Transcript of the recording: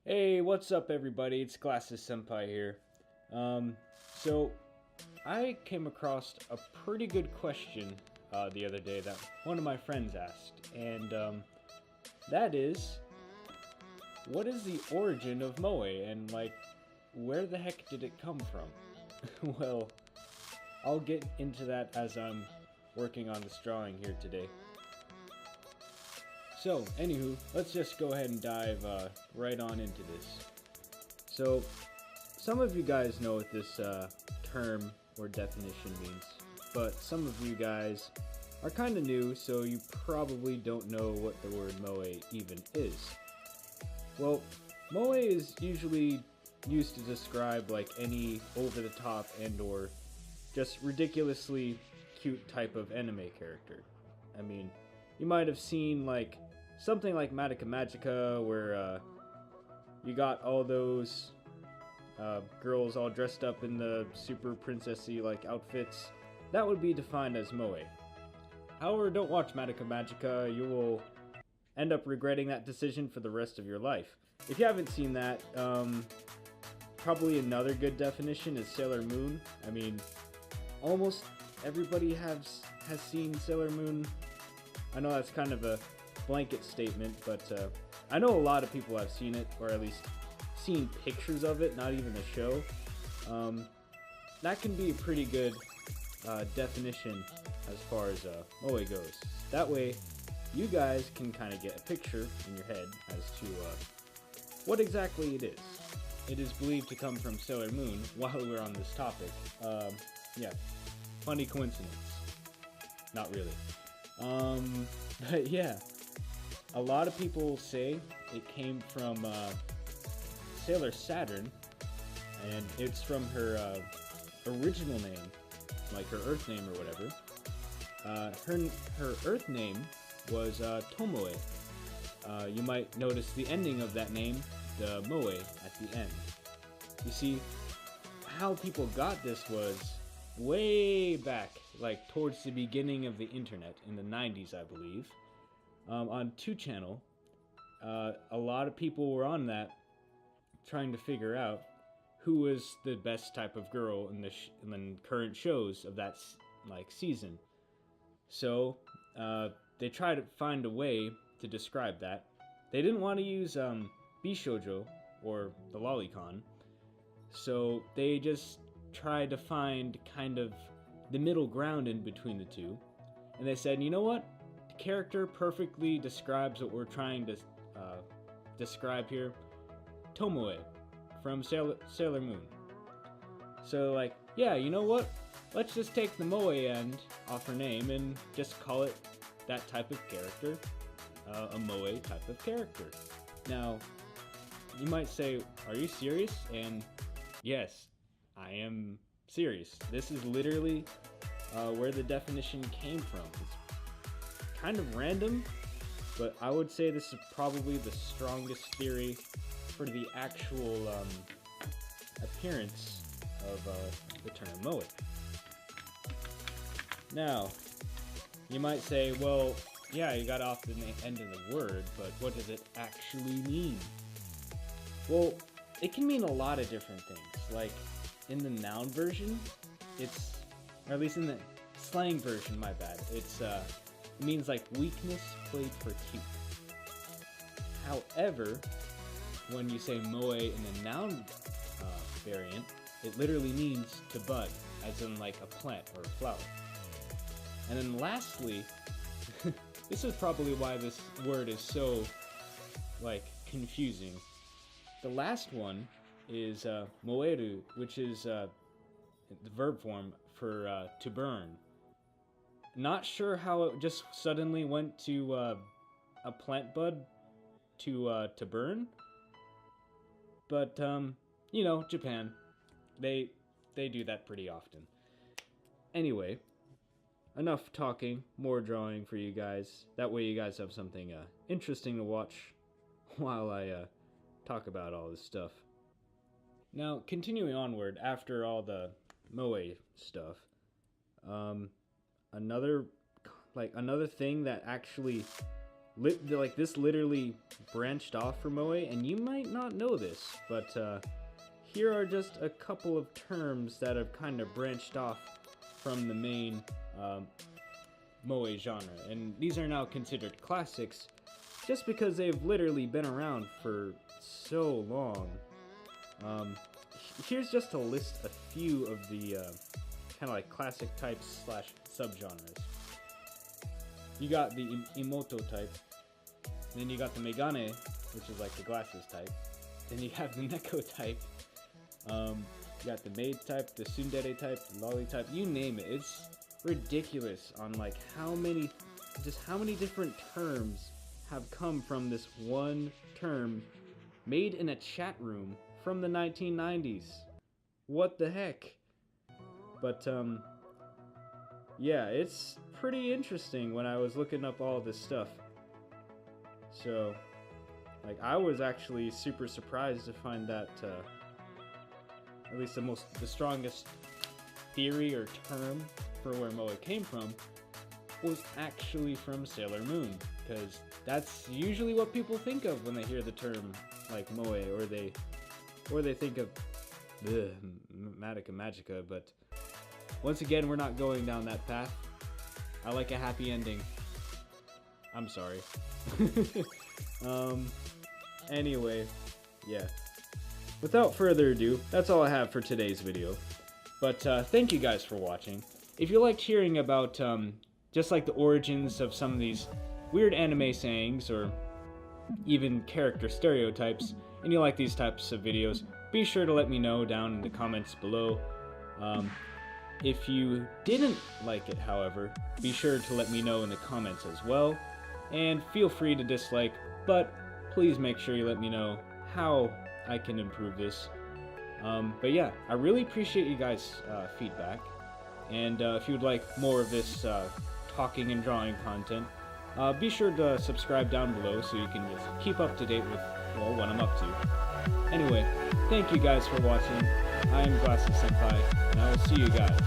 Hey, what's up, everybody? It's Glasses Senpai here. So I came across a pretty good question the other day that one of my friends asked, and that is, what is the origin of moe, and where the heck did it come from? Well, I'll get into that as I'm working on this drawing here today. So, anywho, let's just go ahead and dive right on into this. So, some of you guys know what this term or definition means, but some of you guys are kind of new, so you probably don't know what the word moe even is. Well, moe is usually used to describe like any over-the-top and or just ridiculously cute type of anime character. I mean, you might have seen like something like Madoka Magica, where you got all those girls all dressed up in the super princessy like outfits. That would be defined as moe. However, don't watch Madoka Magica. You will end up regretting that decision for the rest of your life. If you haven't seen that, probably another good definition is Sailor Moon. I mean, almost everybody has seen Sailor Moon. I know that's kind of a blanket statement, but I know a lot of people have seen it, or at least seen pictures of it, not even the show. That can be a pretty good definition as far as moe goes. That way, you guys can kind of get a picture in your head as to what exactly it is. It is believed to come from Sailor Moon. While we're on this topic, yeah, funny coincidence. Not really. But yeah, a lot of people say it came from Sailor Saturn, and it's from her original name, like her Earth name or whatever. Her Earth name was Tomoe. You might notice the ending of that name, the moe, at the end. You see, how people got this was way back, like towards the beginning of the internet in the 90s, I believe. On 2channel, a lot of people were on that trying to figure out who was the best type of girl in the current shows of that season. So they tried to find a way to describe that. They didn't want to use Bishoujo or the lolicon, so they just tried to find kind of the middle ground in between the two, and they said, you know what? The character perfectly describes what we're trying to describe here. Tomoe from Sailor Moon. So like, yeah, you know what? Let's just take the moe end off her name and just call it that type of character, a moe type of character. Now, you might say, are you serious? And yes, I am serious. This is literally where the definition came from. It's kind of random, but I would say this is probably the strongest theory for the actual appearance of the term moe. Now, you might say, well, yeah, you got off the end of the word, but what does it actually mean? Well, it can mean a lot of different things. Like, in the noun version, it's, or at least in the slang version, my bad, it means like weakness played for cute. However, when you say moe in the noun variant, it literally means to bud, as in like a plant or a flower. And then lastly, this is probably why this word is so, like, confusing. The last one is moeru, which is the verb form for to burn. Not sure how it just suddenly went to a plant bud to burn, but you know, Japan, they do that pretty often. Anyway, enough talking, more drawing for you guys. That way you guys have something interesting to watch while I talk about all this stuff. Now, continuing onward, after all the moe stuff, another thing that actually like this literally branched off from moe, and you might not know this, but here are just a couple of terms that have kind of branched off from the main moe genre, and these are now considered classics just because they've literally been around for so long. Here's just to list a few of the kind of like classic types slash subgenres. You got the Imoto type, then you got the Megane, which is like the glasses type, then you have the Neko type, you got the maid type, the tsundere type, the lolly type, you name it. It's ridiculous on like how many different terms have come from this one term made in a chat room from the 1990s. What the heck? But yeah, it's pretty interesting when I was looking up all this stuff. So, like, I was actually super surprised to find that at least the strongest theory or term for where moe came from was actually from Sailor Moon, because that's usually what people think of when they hear the term like moe, or they think of Madoka Magica. But once again, we're not going down that path. I like a happy ending. I'm sorry. Anyway, yeah. Without further ado, that's all I have for today's video. But thank you guys for watching. If you liked hearing about just like the origins of some of these weird anime sayings or even character stereotypes, and you like these types of videos, be sure to let me know down in the comments below. If you didn't like it, however, be sure to let me know in the comments as well. And feel free to dislike, but please make sure you let me know how I can improve this. But yeah, I really appreciate you guys' feedback. And if you would like more of this talking and drawing content, be sure to subscribe down below so you can just keep up to date with, well, what I'm up to. Anyway, thank you guys for watching. I am Glasses Senpai, and I will see you guys